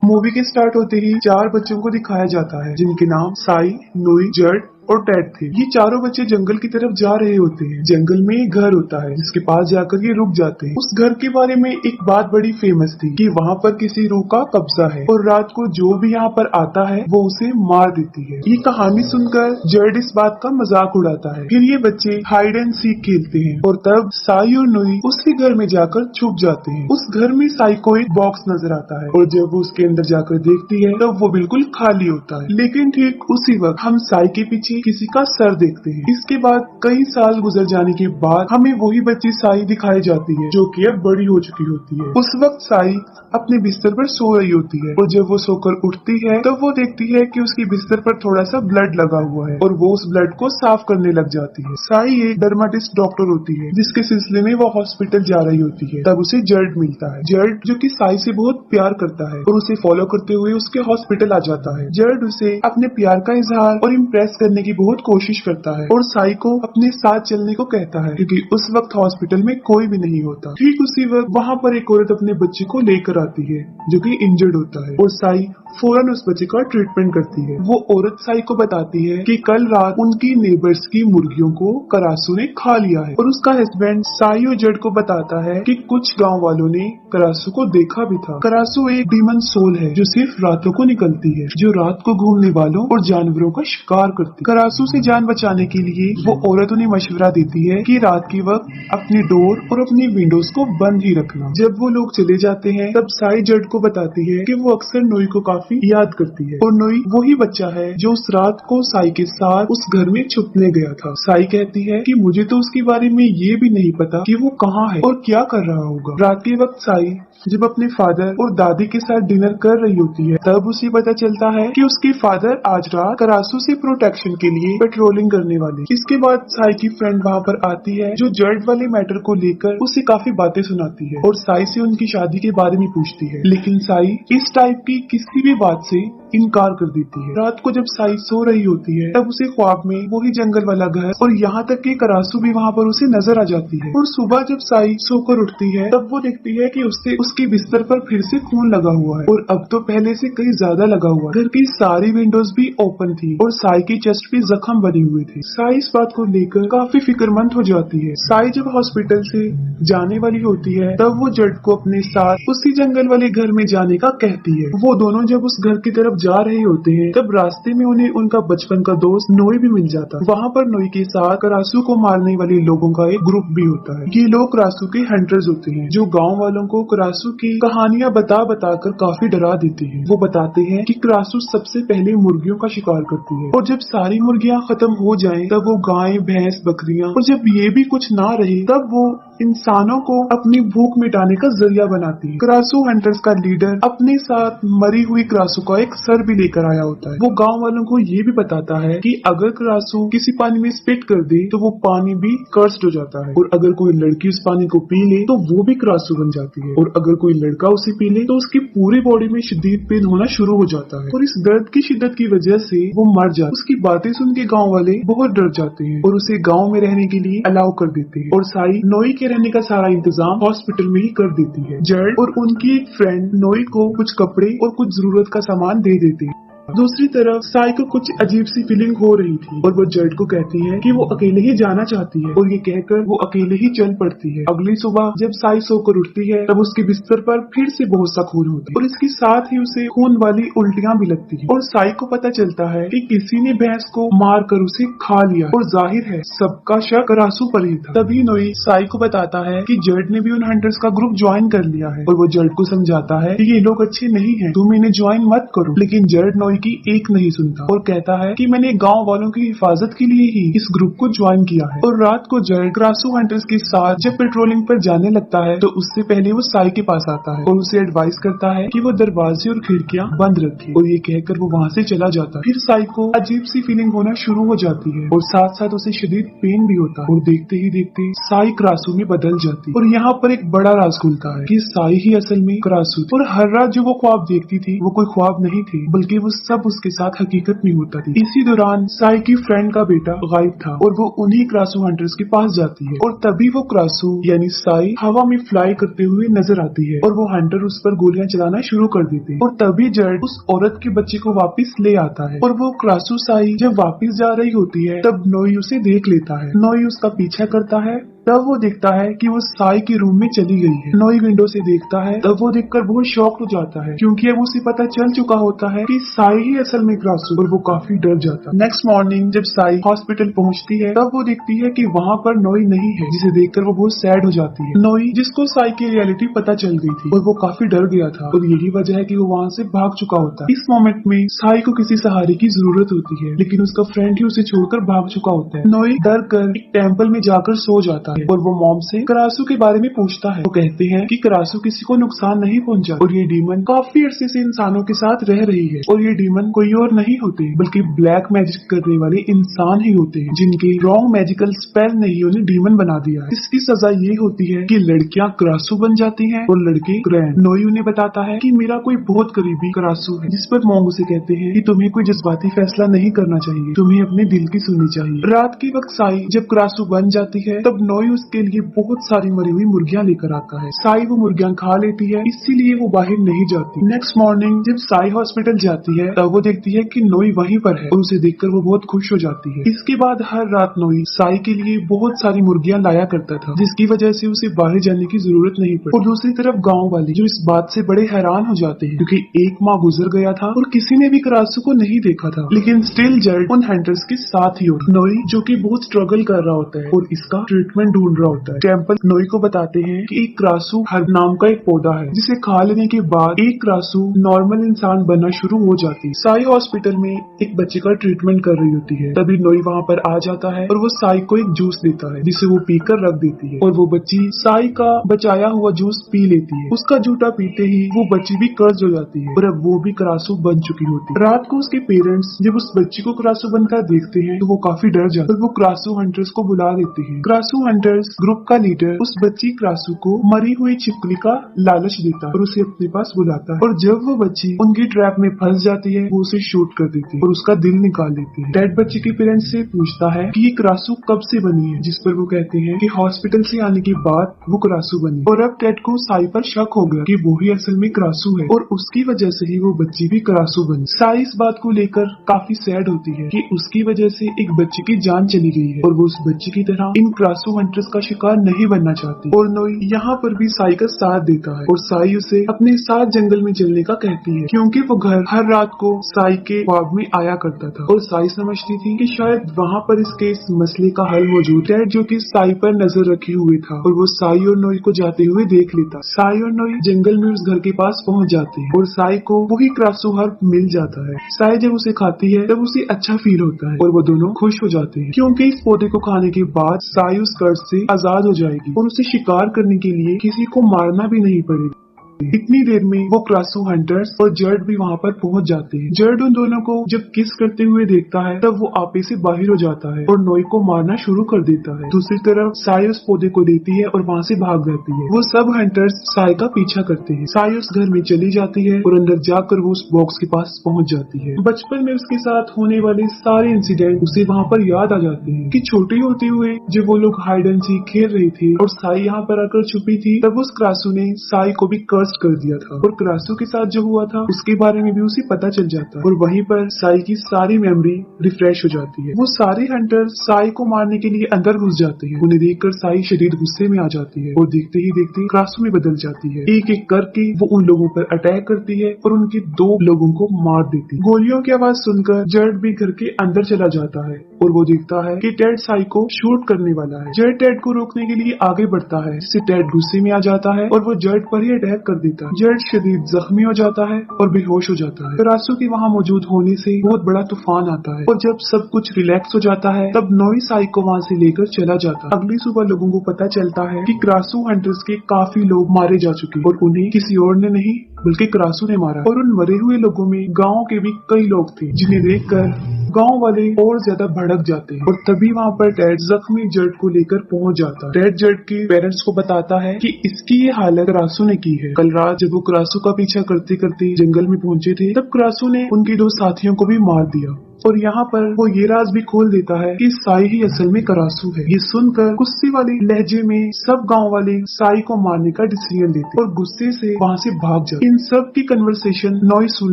Movie के start होते ही 4 बच्चों को दिखाया जाता है जिनके नाम साई, नोई, जर्ड और टेड थे। ये चारों बच्चे जंगल की तरफ जा रहे होते हैं। जंगल में एक घर होता है जिसके पास जाकर ये रुक जाते हैं। उस घर के बारे में एक बात बड़ी फेमस थी कि वहाँ पर किसी रूह का कब्जा है और रात को जो भी यहाँ पर आता है वो उसे मार देती है। ये कहानी सुनकर जर्ड इस बात का मजाक उड़ाता है। फिर ये बच्चे हाइड एंड सीक खेलते हैं और तब साई और नोई उसी घर में जाकर छुप जाते हैं। उस घर में साई को एक बॉक्स नजर आता है और जब वो उसके अंदर जाकर देखती है तब वो बिल्कुल खाली होता है। लेकिन ठीक उसी वक्त हम साई के पीछे किसी का सर देखते हैं। इसके बाद कई साल गुजर जाने के बाद हमें वही बच्ची साई दिखाई जाती है जो कि अब बड़ी हो चुकी होती है। उस वक्त साई अपने बिस्तर पर सो रही होती है और जब वो सोकर उठती है तब वो देखती है कि उसके बिस्तर पर थोड़ा सा ब्लड लगा हुआ है और वो उस ब्लड को साफ करने लग जाती है। साई एक डर्माटिस्ट डॉक्टर होती है जिसके सिलसिले में वो हॉस्पिटल जा रही होती है। तब उसे जर्ड मिलता है। जर्ड जो कि साई से बहुत प्यार करता है और उसे फॉलो करते हुए उसके हॉस्पिटल आ जाता है। जर्ड उसे अपने प्यार का इजहार और इम्प्रेस करने की बहुत कोशिश करता है और साई को अपने साथ चलने को कहता है क्योंकि उस वक्त हॉस्पिटल में कोई भी नहीं होता। ठीक उसी वक्त वहाँ पर एक औरत अपने बच्चे को लेकर आती है जो कि इंजर्ड होता है और साई फौरन उस बच्चे का ट्रीटमेंट करती है। वो औरत साई को बताती है कि कल रात उनकी नेबर्स की मुर्गियों को करासू ने खा लिया है और उसका हस्बैंड साई और जर्ड को बताता है कि कुछ गांव वालों ने करासू को देखा भी था। करासू एक डीमन सोल है जो सिर्फ रातों को निकलती है, जो रात को घूमने वालों और जानवरों का शिकार करती है। करासू से जान बचाने के लिए वो औरत उन्हें मशवरा देती है कि रात के वक्त अपनी डोर और अपनी विंडोज को बंद ही रखना। जब वो लोग चले जाते हैं तब साई जर्ड को बताती है कि वो अक्सर नोई को काफी याद करती है और नोई वही बच्चा है जो उस रात को साई के साथ उस घर में छुपने गया था। साई कहती है कि मुझे तो उसके बारे में ये भी नहीं पता कि वो कहाँ है और क्या कर रहा होगा। रात के वक्त साई जब अपने फादर और दादी के साथ डिनर कर रही होती है तब उसे पता चलता है कि उसके फादर आज रात करासू से प्रोटेक्शन के लिए पेट्रोलिंग करने वाले। इसके बाद साई की फ्रेंड वहाँ पर आती है जो जर्ड वाले मैटर को लेकर उसे काफी बातें सुनाती है और साई से उनकी शादी के बारे में पूछती है। लेकिन साई इस टाइप की किसी भी बात से इनकार कर देती है। रात को जब साई सो रही होती है तब उसे ख्वाब में वही जंगल वाला घर और यहाँ तक कि करासू भी वहाँ पर उसे नजर आ जाती है। और सुबह जब साई सोकर उठती है तब वो देखती है कि उससे उसके बिस्तर पर फिर से खून लगा हुआ है और अब तो पहले से कहीं ज्यादा लगा हुआ है। घर की सारी विंडोज भी ओपन थी और साई की चेस्ट पे जख्म बने हुए थे। साई इस बात को लेकर काफी फिक्रमंद हो जाती है। साई जब हॉस्पिटल से जाने वाली होती है तब वो जर्ड को अपने साथ उसी जंगल वाले घर में जाने का कहती है। वो दोनों जब उस घर की तरफ जा रहे होते हैं तब रास्ते में उन्हें उनका बचपन का दोस्त नोई भी मिल जाता है। वहाँ पर नोई के साथ करासू को मारने वाले लोगों का एक ग्रुप भी होता है। ये लोग करासू के हंटर्स होते हैं जो गाँव वालों को करासू की कहानियाँ बता कर काफी डरा देते हैं। वो बताते हैं कि करासू सबसे पहले मुर्गियों का शिकार करती है और जब सारी मुर्गियाँ खत्म हो जाएं तब वो गाय, भैंस, बकरियाँ और जब ये भी कुछ ना रहे तब वो इंसानों को अपनी भूख मिटाने का जरिया बनाती है। करासू हंटर्स का लीडर अपने साथ मरी हुई करासू का एक सर भी लेकर आया होता है। वो गांव वालों को ये भी बताता है कि अगर करासू किसी पानी में स्पिट कर दे तो वो पानी भी कर्स्ड हो जाता है और अगर कोई लड़की उस पानी को पी ले तो वो भी करासू बन जाती है और अगर कोई लड़का उसे पी ले तो उसकी पूरी बॉडी में शदीद पेन होना शुरू हो जाता है और इस दर्द की शिद्दत की वजह से वो मर जाता है। उसकी बातें सुन के गाँव वाले बहुत डर जाते हैं और उसे गाँव में रहने के लिए अलाउ कर देते हैं और साई नोई के रहने का सारा इंतजाम हॉस्पिटल में ही कर देती है। जर्ड और उनकी एक फ्रेंड नोई को कुछ कपड़े और कुछ जरूरत का सामान दे देते हैं। दूसरी तरफ साई को कुछ अजीब सी फीलिंग हो रही थी और वो जर्ड को कहती है कि वो अकेले ही जाना चाहती है और ये कहकर वो अकेले ही चल पड़ती है। अगली सुबह जब साई सोकर उठती है तब उसके बिस्तर पर फिर से बहुत सा खून होता है और इसके साथ ही उसे खून वाली उल्टियां भी लगती है और साई को पता चलता है कि किसी ने भैंस को मार कर उसे खा लिया और जाहिर है सबका शक करासू पर ही था। तभी नोई साई को बताता है कि जर्ड ने भी उन हंटर्स का ग्रुप ज्वाइन कर लिया है और वो जर्ड को समझाता है कि ये लोग अच्छे नहीं है, तुम इन्हें ज्वाइन मत करो। लेकिन जर्ड नोई की एक नहीं सुनता और कहता है कि मैंने गांव वालों की हिफाजत के लिए ही इस ग्रुप को ज्वाइन किया है। और रात को जर्ड करासू हंटर्स के साथ जब पेट्रोलिंग पर जाने लगता है तो उससे पहले वो साई के पास आता है और उसे एडवाइस करता है कि वो दरवाजे और खिड़कियां बंद रखे और ये कहकर वो वहाँ से चला जाता है। फिर साई को अजीब सी फीलिंग होना शुरू हो जाती है और साथ साथ उसे शदीद पेन भी होता है और देखते ही देखते साई करासू में बदल जाती है। और यहाँ पर एक बड़ा राज खुलता है कि साई ही असल में करासू और हर रात जो वो ख्वाब देखती थी वो कोई ख्वाब नहीं थे बल्कि वो सब उसके साथ हकीकत में होता थी। इसी दौरान साई की फ्रेंड का बेटा गायब था और वो उन्हीं क्रासू हंटर्स के पास जाती है और तभी वो क्रासू यानी साई हवा में फ्लाई करते हुए नजर आती है और वो हंटर उस पर गोलियां चलाना शुरू कर देते हैं और तभी जड उस औरत के बच्चे को वापस ले आता है और वो क्रासू साई जब वापस जा रही होती है तब नोई उसे देख लेता है। नोई उसका पीछा करता है, तब वो देखता है कि वो साई के रूम में चली गई है। नोई विंडो से देखता है, तब वो देखकर बहुत शॉक हो जाता है क्योंकि अब उसे पता चल चुका होता है कि साई ही असल में क्रासू, और वो काफी डर जाता है। नेक्स्ट मॉर्निंग जब साई हॉस्पिटल पहुंचती है तब वो देखती है कि वहाँ पर नोई नहीं है, जिसे देखकर वो बहुत सैड हो जाती है। नोई जिसको साई की रियलिटी पता चल गई थी और वो काफी डर गया था और यही वजह है कि वो वहाँ से भाग चुका होता है। इस मोमेंट में साई को किसी सहारे की जरूरत होती है, लेकिन उसका फ्रेंड ही उसे छोड़कर भाग चुका होता है। नोई डर कर एक टेम्पल में जाकर सो जाता है और वो मॉम से करासू के बारे में पूछता है। वो कहते हैं कि करासू किसी को नुकसान नहीं पहुंचा और ये डीमन काफी अरसे से इंसानों के साथ रह रही है और ये डीमन कोई और नहीं होते बल्कि ब्लैक मैजिक करने वाले इंसान ही होते हैं जिनके रॉन्ग मैजिकल स्पेल ने ही उन्हें डीमन बना दिया है। इसकी सजा ये होती है कि लड़कियां करासू बन जाती हैं और लड़के ग्रैंड। नोई उन्हें बताता है कि मेरा कोई बहुत करीबी करासू है, जिस पर मोंग उसे कहते हैं कि तुम्हें कोई जज्बाती फैसला नहीं करना चाहिए, तुम्हें अपने दिल की सुननी चाहिए। रात के वक्त साई जब करासू बन जाती है तब नोई उसके लिए बहुत सारी मरी हुई मुर्गियां लेकर आता है। साई वो मुर्गियां खा लेती है, इसीलिए वो बाहर नहीं जाती। नेक्स्ट मॉर्निंग जब साई हॉस्पिटल जाती है तब वो देखती है कि नोई वहीं पर है और उसे देखकर वो बहुत खुश हो जाती है। इसके बाद हर रात नोई साई के लिए बहुत सारी मुर्गियां लाया करता था, जिसकी वजह से उसे बाहर जाने की जरूरत नहीं पड़ी। और दूसरी तरफ गाँव वाले जो इस बात से बड़े हैरान हो जाते हैं क्योंकि एक माह गुजर गया था और किसी ने भी करासू को नहीं देखा था, लेकिन स्टिल जड उन हंटर्स के साथ ही होता। नोई जो कि बहुत स्ट्रगल कर रहा होता है और इसका ट्रीटमेंट ढूंढ रहा होता है। टेम्पल नोई को बताते हैं कि एक क्रासू हर नाम का एक पौधा है जिसे खा लेने के बाद एक क्रासू नॉर्मल इंसान बनना शुरू हो जाती है। साई हॉस्पिटल में एक बच्चे का ट्रीटमेंट कर रही होती है, तभी नोई वहाँ पर आ जाता है और वो साई को एक जूस देता है जिसे वो पीकर रख देती है और वो बच्ची साई का बचाया हुआ जूस पी लेती है। उसका जूठा पीते ही वो बच्ची भी कर्ज हो जाती है और अब वो भी क्रासू बन चुकी होती है। रात को उसके पेरेंट्स जब उस बच्ची को क्रासू बनकर देखते हैं तो वो काफी डर जाते हैं और वो क्रासू हंटर्स को बुला देते हैं। क्रासू हंटर्स ग्रुप का लीडर उस बच्ची क्रासू को मरी हुई छिपकली का लालच देता है और उसे अपने पास बुलाता है और जब वो बच्ची उनकी ट्रैप में फंस जाती है वो उसे शूट कर देती है और उसका दिल निकाल देती है। डेड बच्चे के पेरेंट्स से पूछता है कि ये क्रासू कब से बनी है, जिस पर वो कहते हैं कि हॉस्पिटल से आने के बाद वो क्रासू बनी और अब टेड को साई पर शक हो गया कि वो ही असल में क्रासू है और उसकी वजह से ही वो बच्ची भी क्रासू बनी। साई इस बात को लेकर काफी सैड होती है कि उसकी वजह से एक बच्चे की जान चली गई है और वो उस बच्ची की तरह इन क्रासू हंटर्स का शिकार नहीं बनना चाहती। और नोई यहाँ पर भी साई का साथ देता है और साई उसे अपने साथ जंगल में चलने का कहती है क्योंकि वो घर हर रात को साई के ख्वाब में आया करता था और साई समझती थी कि शायद वहाँ पर इसके इस मसले का हल मौजूद है, जो कि साई पर नजर रखे हुए था और वो साई और नोई को जाते हुए देख लेता। साई और नोई जंगल में उस घर के पास पहुँच जाते हैं और साई को वही क्रासू हर्ब मिल जाता है। साई जब उसे खाती है तब उसे अच्छा फील होता है और वो दोनों खुश हो जाते हैं क्योंकि इस पौधे को खाने के बाद साई उस कर्ज से आजाद हो जाएगी और उसे शिकार करने के लिए किसी को मारना भी नहीं पड़ेगा। इतनी देर में वो क्रासू हंटर्स और जर्ड भी वहाँ पर पहुँच जाते हैं। जर्ड उन दोनों को जब किस करते हुए देखता है तब वो आपे से बाहर हो जाता है और नोई को मारना शुरू कर देता है। दूसरी तरफ साई उस पौधे को देती है और वहाँ से भाग जाती है। वो सब हंटर्स साई का पीछा करते हैं। साई उस घर में चली जाती है और अंदर जाकर वो उस बॉक्स के पास पहुँच जाती है। बचपन में उसके साथ होने वाले सारे इंसिडेंट उसे वहाँ पर याद आ जाते हैं कि छोटी होते हुए जब वो लोग हाइड एंड सीक खेल रहे थे और साई यहाँ पर आकर छुपी थी, तब उस क्रासू ने साई को भी कर दिया था और क्रासू के साथ जो हुआ था उसके बारे में भी उसे पता चल जाता है और वहीं पर साई की सारी मेमोरी रिफ्रेश हो जाती है। वो सारे हंटर साई को मारने के लिए अंदर घुस जाते हैं। उन्हें देखकर साई शदीद गुस्से में आ जाती है और देखते ही देखते क्रासू में बदल जाती है। एक एक करके वो उन लोगों पर अटैक करती है और उनके 2 लोगों को मार देती है। गोलियों की आवाज सुनकर जर्ड भी घर के अंदर चला जाता है और वो देखता है कि टेड साई को शूट करने वाला है। जर्ड टेड को रोकने के लिए आगे बढ़ता है, जिससे टेड गुस्से में आ जाता है और वो जर्ड पर ही अटैक कर देता है। जर्ड शदीद जख्मी हो जाता है और बेहोश हो जाता है। क्रासू के वहाँ मौजूद होने से बहुत बड़ा तूफान आता है और जब सब कुछ रिलैक्स हो जाता है तब नोई साई को वहाँ से लेकर चला जाता है। अगली सुबह लोगों को पता चलता है कि क्रासू हंटर्स के काफी लोग मारे जा चुके और उन्हें किसी और ने नहीं बल्कि क्रासू ने मारा और उन मरे हुए लोगों में गाँव के भी कई लोग थे, जिन्हें देखकर गांव वाले और ज्यादा भड़क जाते हैं और तभी वहाँ पर टेड जख्मी जर्ड को लेकर पहुँच जाता है। टेड जर्ड के पेरेंट्स को बताता है कि इसकी ये हालत क्रासू ने की है। कल रात जब वो क्रासू का पीछा करते करते जंगल में पहुंचे थे तब क्रासू ने उनके 2 साथियों को भी मार दिया। और यहाँ पर वो ये राज भी खोल देता है कि साई ही असल में करासू है। ये सुनकर गुस्से वाले लहजे में सब गांव वाले साई को मारने का डिसीजन लेते और गुस्से से वहाँ से भाग जाते। इन सब की कन्वर्सेशन नॉय सुन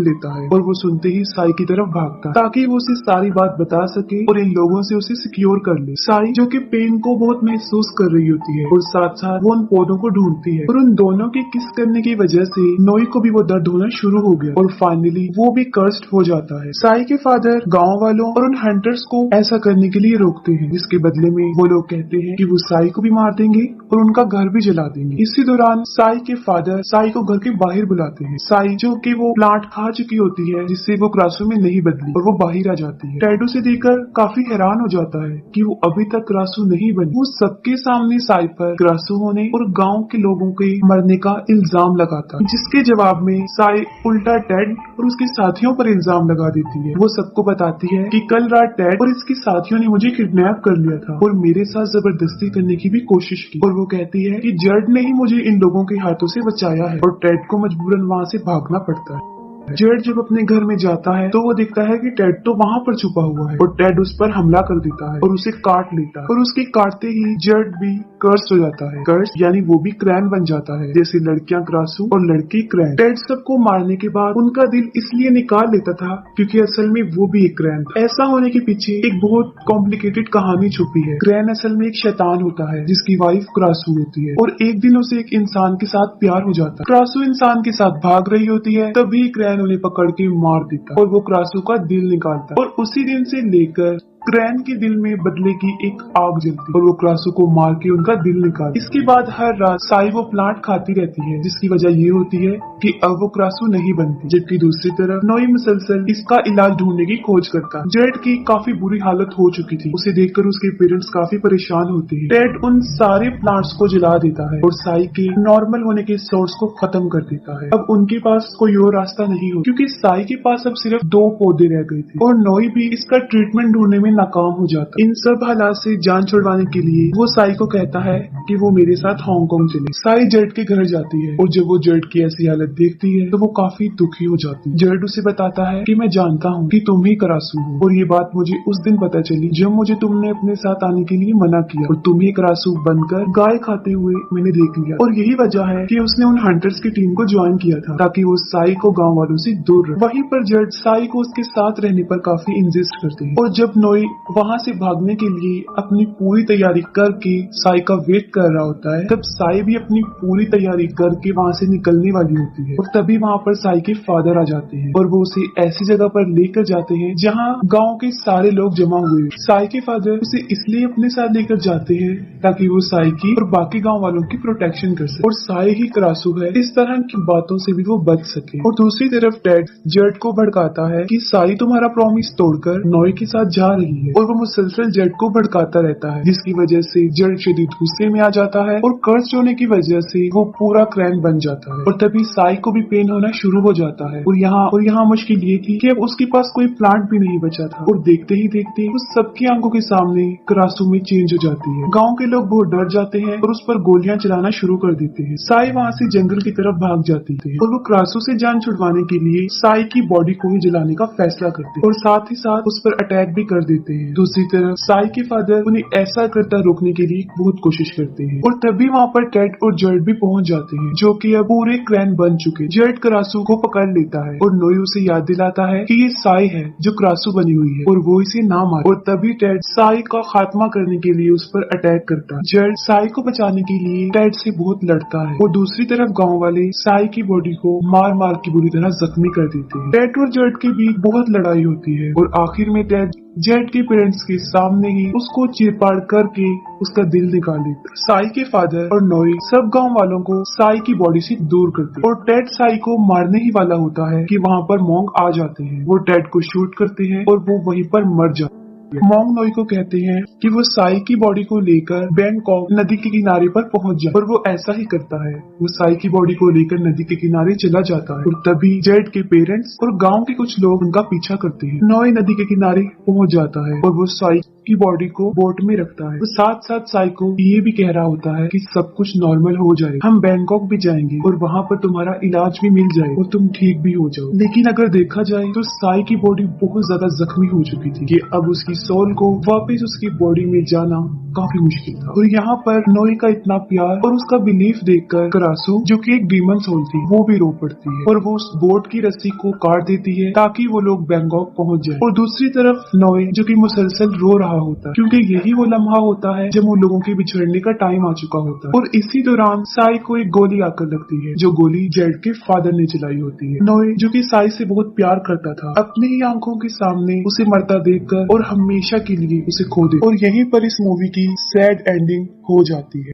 लेता है और वो सुनते ही साई की तरफ भागता है ताकि वो उसे सारी बात बता सके और इन लोगों से उसे सिक्योर कर ले। साई जो कि पेन को बहुत महसूस कर रही होती है और साथ साथ वो उन पौधों को ढूंढती है और उन दोनों के किस करने की वजह से नॉय को भी वो दर्द होना शुरू हो गया और फाइनली वो भी कर्स्ड हो जाता है। साई के फादर गांव वालों और उन हंटर्स को ऐसा करने के लिए रोकते हैं, जिसके बदले में वो लोग कहते हैं कि वो साई को भी मार देंगे और उनका घर भी जला देंगे। इसी दौरान साई के फादर साई को घर के बाहर बुलाते हैं। साई जो कि वो प्लांट खा चुकी होती है जिससे वो क्रासू में नहीं बदली और वो बाहर आ जाती है। टेड उसे देखकर काफी हैरान हो जाता है कि वो अभी तक क्रासू नहीं बनी। वो सबके सामने साई पर क्रासू होने और गाँव के लोगों के मरने का इल्जाम लगाता है, जिसके जवाब में साई उल्टा टेड और उसके साथियों पर इल्जाम लगा देती है। वो सबको बताती है कि कल रात टेड और इसके साथियों ने मुझे किडनैप कर लिया था और मेरे साथ जबरदस्ती करने की भी कोशिश की और वो कहती है कि जर्ड ने ही मुझे इन लोगों के हाथों से बचाया है और टेड को मजबूरन वहाँ से भागना पड़ता है। जर्ड जब अपने घर में जाता है तो वो देखता है कि टेड तो वहाँ पर छुपा हुआ है और टेड उस पर हमला कर देता है और उसे काट लेता है और उसके काटते ही जर्ड भी कर्स हो जाता है। कर्स यानी वो भी क्रैन बन जाता है, जैसे लड़कियां क्रासू और लड़के क्रैन। टेड सबको मारने के बाद उनका दिल इसलिए निकाल लेता था क्योंकि असल में वो भी एक क्रैन था। ऐसा होने के पीछे एक बहुत कॉम्प्लिकेटेड कहानी छुपी है। क्रैन असल में एक शैतान होता है जिसकी वाइफ क्रासू होती है और एक दिन उसे एक इंसान के साथ प्यार हो जाता है। क्रासू इंसान के साथ भाग रही होती है तभी क्रैन उन्हें पकड़ के मार देता और वो क्रासू का दिल निकालता और उसी दिन से लेकर क्रैन के दिल में बदले की एक आग जलती और वो क्रासू को मार के उनका दिल निकालती। इसके बाद हर रात साई वो प्लांट खाती रहती है जिसकी वजह ये होती है कि अब वो क्रासू नहीं बनती, जबकि दूसरी तरफ नोई मुसलसल इसका इलाज ढूंढने की खोज करता। जेड की काफी बुरी हालत हो चुकी थी, उसे देखकर उसके पेरेंट्स काफी परेशान होते हैं। टेड उन सारे प्लांट्स को जला देता है और साई के नॉर्मल होने के सोर्स को खत्म कर देता है। अब उनके पास कोई और रास्ता नहीं हो क्योंकि साई के पास अब सिर्फ 2 पौधे रह गए थे और नोई भी इसका ट्रीटमेंट ढूंढने में नाकाम हो जाता। इन सब हालात से जान छुड़वाने के लिए वो साई को कहता है कि वो मेरे साथ हांगकांग चले। साई जर्ड के घर जाती है और जब वो जर्ड की ऐसी हालत देखती है तो वो काफी दुखी हो जाती है। जर्ड उसे बताता है कि मैं जानता हूँ कि तुम ही करासू हो और ये बात मुझे उस दिन पता चली जब मुझे तुमने अपने साथ आने के लिए मना किया और तुम्हें करासू बनकर गाय खाते हुए मैंने देख लिया और यही वजह है कि उसने उन हंटर्स की टीम को ज्वाइन किया था ताकि वो साई को गाँव वालों से दूर रहे। वहीं पर जर्ड साई को उसके साथ रहने पर काफी इंसिस्ट करते हैं और जब नोई वहाँ से भागने के लिए अपनी पूरी तैयारी करके साई का वेट कर रहा होता है तब साई भी अपनी पूरी तैयारी करके वहाँ से निकलने वाली होती है और तभी वहाँ पर साई के फादर आ जाते हैं और वो उसे ऐसी जगह पर लेकर जाते हैं जहाँ गांव के सारे लोग जमा हुए। साई के फादर उसे इसलिए अपने साथ लेकर जाते हैं ताकि वो साई की और बाकी गाँव वालों की प्रोटेक्शन कर सके और साई ही करासू है, इस तरह की बातों से भी वो बच सके। और दूसरी तरफ टेड जर्ड को भड़काता है कि साई तुम्हारा प्रॉमिस तोड़कर नॉय के साथ जा रही है और वो मुसलसल जर्ड को भड़काता रहता है जिसकी वजह से जर्ड शदीद गुस्से में आ जाता है और कर्ज होने की वजह से वो पूरा क्रैन बन जाता है और तभी साई को भी पेन होना शुरू हो जाता है। और यहाँ मुश्किल ये थी कि अब उसके पास कोई प्लांट भी नहीं बचा था और देखते ही देखते उस सबकी आंखों के सामने करासू में चेंज हो जाती है। गाँव के लोग बहुत डर जाते हैं और उस पर गोलियां चलाना शुरू कर देते हैं। साई वहाँ से जंगल की तरफ भाग जाती है और वो करासू से जान छुड़वाने के लिए साई की बॉडी को ही जलाने का फैसला करते हैं और साथ ही साथ उस पर अटैक भी कर देते हैं। दूसरी तरफ साई के फादर उन्हें ऐसा करता रोकने के लिए बहुत कोशिश करते हैं और तभी वहाँ पर टेड और जर्ड भी पहुँच जाते हैं जो कि अब पूरे क्रैन बन चुके। जर्ड करासू को पकड़ लेता है और नोई उसे याद दिलाता है कि ये साई है जो करासू बनी हुई है और वो इसे ना मारे और तभी टेड साई का खात्मा करने के लिए उस पर अटैक करता है। जर्ड साई को बचाने के लिए टेड से बहुत लड़ता है और दूसरी तरफ गाँव वाले साई की बॉडी को मार मार के बुरी तरह जख्मी कर देते हैं। टेड और जर्ड के बीच बहुत लड़ाई होती है और आखिर में टेड जेड के पेरेंट्स के सामने ही उसको चीरपाड़ करके उसका दिल निकाल देता। साई के फादर और नोई सब गांव वालों को साई की बॉडी से दूर करते और टेड साई को मारने ही वाला होता है कि वहां पर मोंग आ जाते हैं। वो टेड को शूट करते हैं और वो वहीं पर मर जाता है। जाती है। मॉन्ग नोई को कहते हैं कि वो साई की बॉडी को लेकर बैंकॉक नदी के किनारे पर पहुंच जाए और वो ऐसा ही करता है। वो साई की बॉडी को लेकर नदी के किनारे चला जाता है और तभी जेड के पेरेंट्स और गांव के कुछ लोग उनका पीछा करते हैं। नोई नदी के किनारे पहुंच जाता है और वो साई की बॉडी को बोट में रखता है। वो साथ साथ साई को ये भी कह रहा होता है कि सब कुछ नॉर्मल हो जाए, हम बैंकॉक भी जाएंगे और वहाँ पर तुम्हारा इलाज भी मिल जाए और तुम ठीक भी हो जाओ। लेकिन अगर देखा जाए तो साई की बॉडी बहुत ज्यादा जख्मी हो चुकी थी कि अब उसकी सोल को वापस उसकी बॉडी में जाना काफी मुश्किल था। और यहाँ पर नोई का इतना प्यार और उसका बिलीफ देखकर करासू, जो कि एक डीमन सोल थी, वो भी रो पड़ती है और वो उस बोट की रस्सी को काट देती है ताकि वो लोग बैंकॉक पहुंच जाए। और दूसरी तरफ नोई, जो कि मुसलसल रो रहा होता है क्योंकि यही वो लम्हा होता है जब उन लोगों के बिछड़ने का टाइम आ चुका होता है। और इसी दौरान साई को एक गोली आकर लगती है, जो गोली जेड के फादर ने चलाई होती है। नोई, जो कि साई से बहुत प्यार करता था, अपनी ही आंखों के सामने उसे मरता देखकर और हमेशा के लिए उसे खो दे। और यहीं पर इस मूवी की सैड एंडिंग हो जाती है।